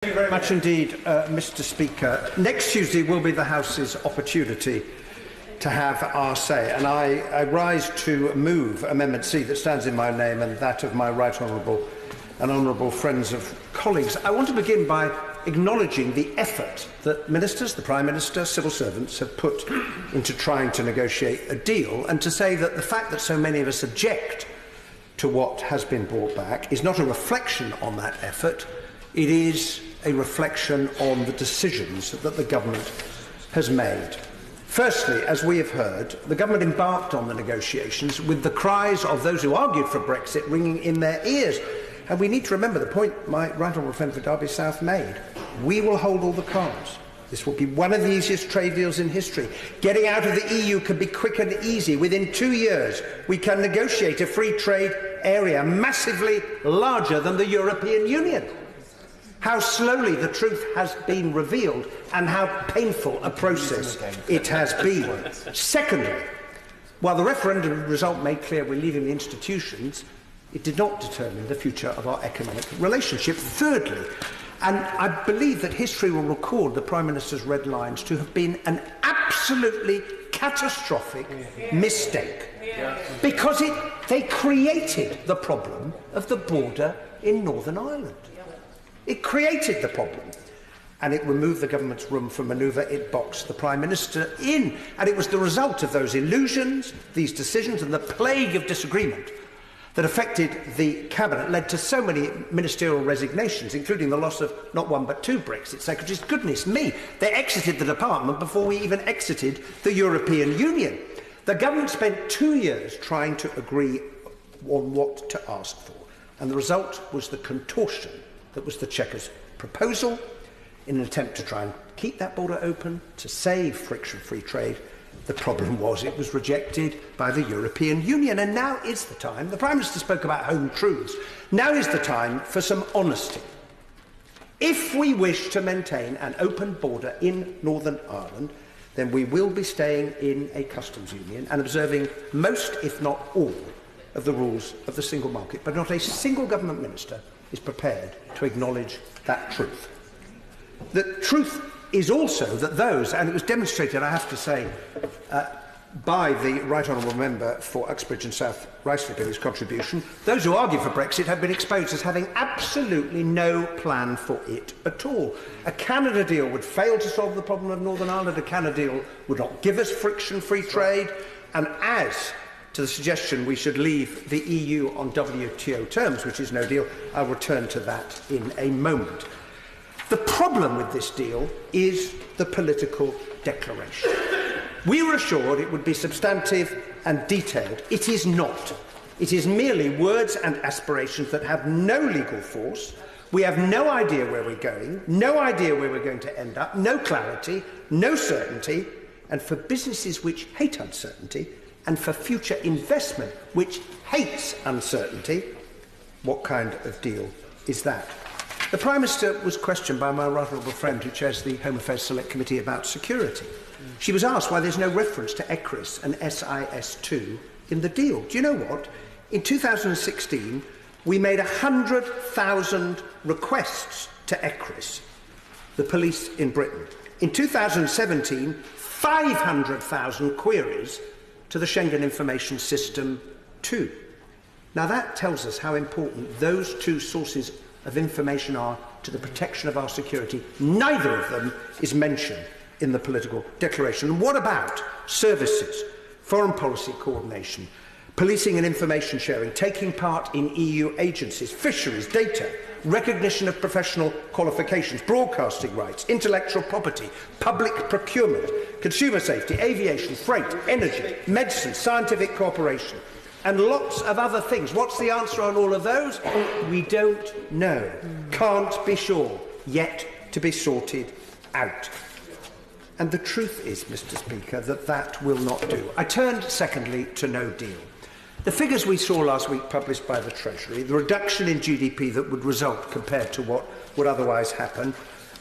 Thank you very much indeed, Mr. Speaker. Next Tuesday will be the House's opportunity to have our say, and I rise to move Amendment C that stands in my name and that of my right honourable and honourable friends of colleagues. I want to begin by acknowledging the effort that ministers, the Prime Minister, civil servants have put into trying to negotiate a deal, and to say that the fact that so many of us object to what has been brought back is not a reflection on that effort. It is a reflection on the decisions that the government has made. Firstly, as we have heard, the government embarked on the negotiations with the cries of those who argued for Brexit ringing in their ears. And we need to remember the point my right honourable friend for Derby South made. We will hold all the cards. This will be one of the easiest trade deals in history. Getting out of the EU can be quick and easy. Within 2 years, we can negotiate a free trade area massively larger than the European Union. How slowly the truth has been revealed and how painful a process it has been. Secondly, while the referendum result made clear we're leaving the institutions, it did not determine the future of our economic relationship. Thirdly, and I believe that history will record the Prime Minister's red lines to have been an absolutely catastrophic mistake, because they created the problem of the border in Northern Ireland. It created the problem, and it removed the government's room for manoeuvre. It boxed the Prime Minister in, and it was the result of those illusions, these decisions, and the plague of disagreement that affected the Cabinet led to so many ministerial resignations, including the loss of not one but two Brexit Secretaries. Goodness me, they exited the department before we even exited the European Union. The government spent 2 years trying to agree on what to ask for, and the result was the contortion that was the Chequers proposal in an attempt to try and keep that border open, to save friction-free trade. The problem was it was rejected by the European Union, and now is the time. The Prime Minister spoke about home truths. Now is the time for some honesty. If we wish to maintain an open border in Northern Ireland, then we will be staying in a customs union and observing most, if not all, of the rules of the single market. But not a single government minister is prepared to acknowledge that truth. The truth is also that those, and it was demonstrated, I have to say, by the Right Honourable Member for Uxbridge and South Ruislip in his contribution, those who argue for Brexit have been exposed as having absolutely no plan for it at all. A Canada deal would fail to solve the problem of Northern Ireland. A Canada deal would not give us friction-free trade. And as to the suggestion we should leave the EU on WTO terms, which is no deal, I'll return to that in a moment. The problem with this deal is the political declaration. We were assured it would be substantive and detailed. It is not. It is merely words and aspirations that have no legal force. We have no idea where we're going, no idea where we're going to end up, no clarity, no certainty, and for businesses which hate uncertainty, and for future investment which hates uncertainty, what kind of deal is that? The Prime Minister was questioned by my right honourable friend who chairs the Home Affairs Select Committee about security. She was asked why there's no reference to ECRIS and SIS2 in the deal. Do you know what? In 2016, we made 100,000 requests to ECRIS, the police in Britain. In 2017, 500,000 queries to the Schengen Information System too. Now that tells us how important those two sources of information are to the protection of our security. Neither of them is mentioned in the political declaration. And what about services, foreign policy coordination, policing and information sharing, taking part in EU agencies, fisheries, data, recognition of professional qualifications, broadcasting rights, intellectual property, public procurement, consumer safety, aviation, freight, energy, medicine, scientific cooperation, and lots of other things? What's the answer on all of those? We don't know. Can't be sure. Yet to be sorted out. And the truth is, Mr. Speaker, that that will not do. I turned, secondly, to no deal. The figures we saw last week published by the Treasury, the reduction in GDP that would result compared to what would otherwise happen,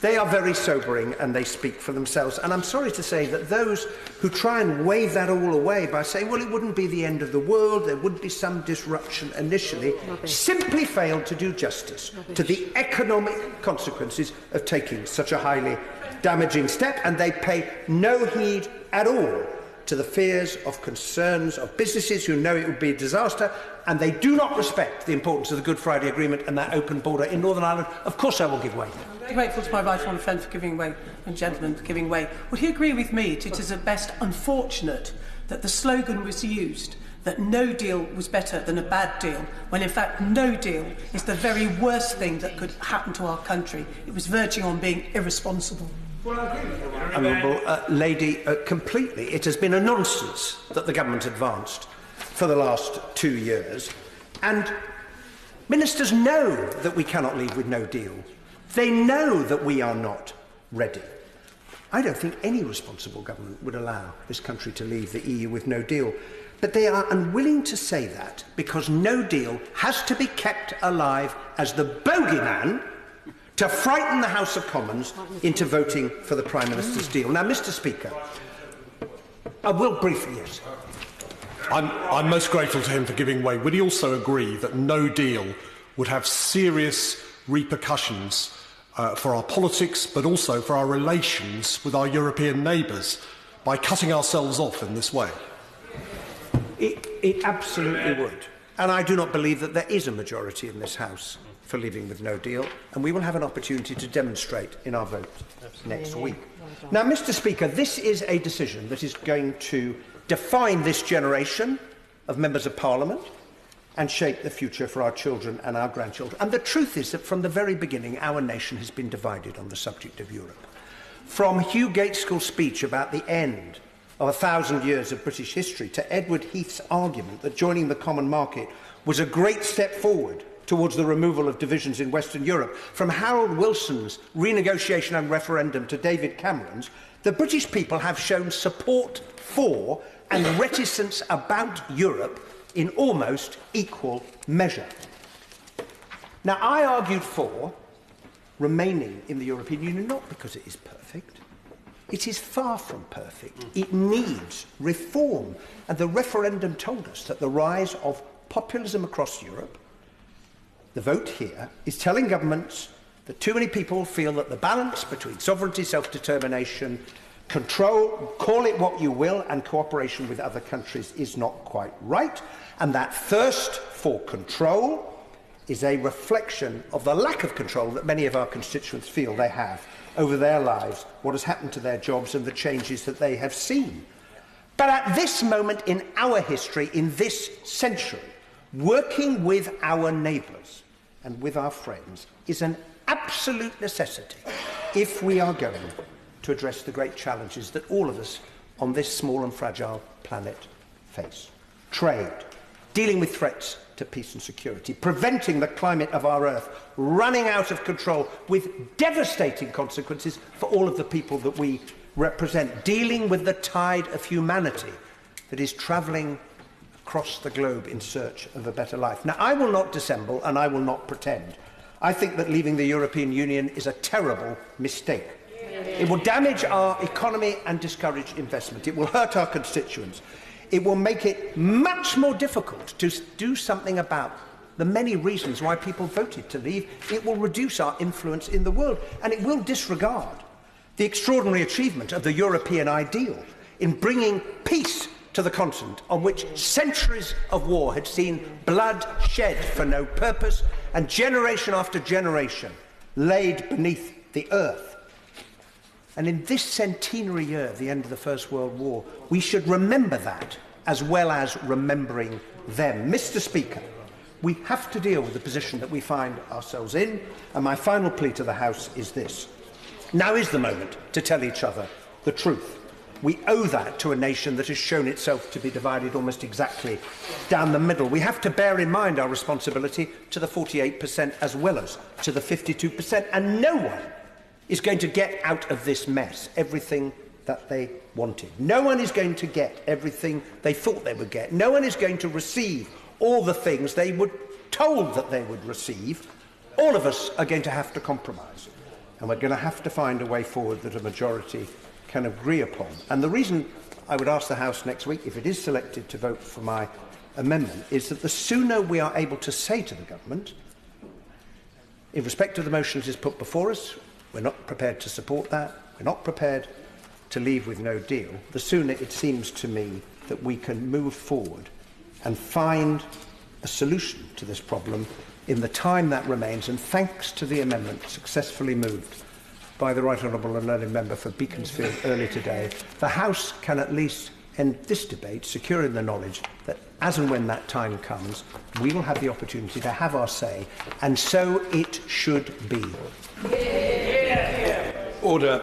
They are very sobering and they speak for themselves. And I'm sorry to say that those who try and wave that all away by saying, well, it wouldn't be the end of the world, there would be some disruption initially, simply failed to do justice to the economic consequences of taking such a highly damaging step, and they pay no heed at all to the fears of concerns of businesses who know it would be a disaster, and they do not respect the importance of the Good Friday Agreement and that open border in Northern Ireland. Of course I will give way. I'm very grateful to my right honourable friend for giving way, and gentleman for giving way. Would he agree with me that it is at best unfortunate that the slogan was used that no deal was better than a bad deal, when in fact no deal is the very worst thing that could happen to our country? It was verging on being irresponsible. Well, I agree with you, Honourable Lady, completely. It has been a nonsense that the government advanced for the last 2 years, and ministers know that we cannot leave with no deal. They know that we are not ready. I don't think any responsible government would allow this country to leave the EU with no deal, but they are unwilling to say that because no deal has to be kept alive as the bogeyman to frighten the House of Commons into voting for the Prime Minister's deal. Now, Mr. Speaker, I will briefly, yes. I'm most grateful to him for giving way. Would he also agree that no deal would have serious repercussions for our politics, but also for our relations with our European neighbours, by cutting ourselves off in this way? It absolutely would. And I do not believe that there is a majority in this House for leaving with no deal, and we will have an opportunity to demonstrate in our vote next week. Now, Mr. Speaker, this is a decision that is going to define this generation of members of Parliament and shape the future for our children and our grandchildren. And the truth is that from the very beginning, our nation has been divided on the subject of Europe. From Hugh Gaitskell's speech about the end of 1,000 years of British history to Edward Heath's argument that joining the common market was a great step forward towards the removal of divisions in Western Europe, from Harold Wilson's renegotiation and referendum to David Cameron's, the British people have shown support for and reticence about Europe in almost equal measure. Now, I argued for remaining in the European Union not because it is perfect. It is far from perfect. It needs reform. And the referendum told us that the rise of populism across Europe, the vote here, is telling governments that too many people feel that the balance between sovereignty, self-determination, control, call it what you will, and cooperation with other countries is not quite right, and that thirst for control is a reflection of the lack of control that many of our constituents feel they have over their lives, what has happened to their jobs and the changes that they have seen. But at this moment in our history, in this century, working with our neighbours and with our friends is an absolute necessity if we are going to address the great challenges that all of us on this small and fragile planet face. Trade, dealing with threats to peace and security, preventing the climate of our Earth running out of control with devastating consequences for all of the people that we represent, dealing with the tide of humanity that is travelling across the globe in search of a better life. Now, I will not dissemble and I will not pretend. I think that leaving the European Union is a terrible mistake. It will damage our economy and discourage investment. It will hurt our constituents. It will make it much more difficult to do something about the many reasons why people voted to leave. It will reduce our influence in the world, and it will disregard the extraordinary achievement of the European ideal in bringing peace to the continent on which centuries of war had seen blood shed for no purpose and generation after generation laid beneath the earth. And in this centenary year of the end of the First World War, we should remember that as well as remembering them. Mr. Speaker, we have to deal with the position that we find ourselves in, and my final plea to the House is this. Now is the moment to tell each other the truth. We owe that to a nation that has shown itself to be divided almost exactly down the middle. We have to bear in mind our responsibility to the 48% as well as to the 52%, and no one is going to get out of this mess everything that they wanted. No one is going to get everything they thought they would get. No one is going to receive all the things they were told that they would receive. All of us are going to have to compromise. and we're going to have to find a way forward that a majority can agree upon. And the reason I would ask the House next week, if it is selected to vote for my amendment, is that the sooner we are able to say to the government, in respect of the motions is put before us, we're not prepared to support that, we're not prepared to leave with no deal, the sooner it seems to me that we can move forward and find a solution to this problem in the time that remains. And thanks to the amendment successfully moved by the Right Honourable and Learned Member for Beaconsfield earlier today, the House can at least end this debate secure in the knowledge that as and when that time comes, we will have the opportunity to have our say, and so it should be. Order.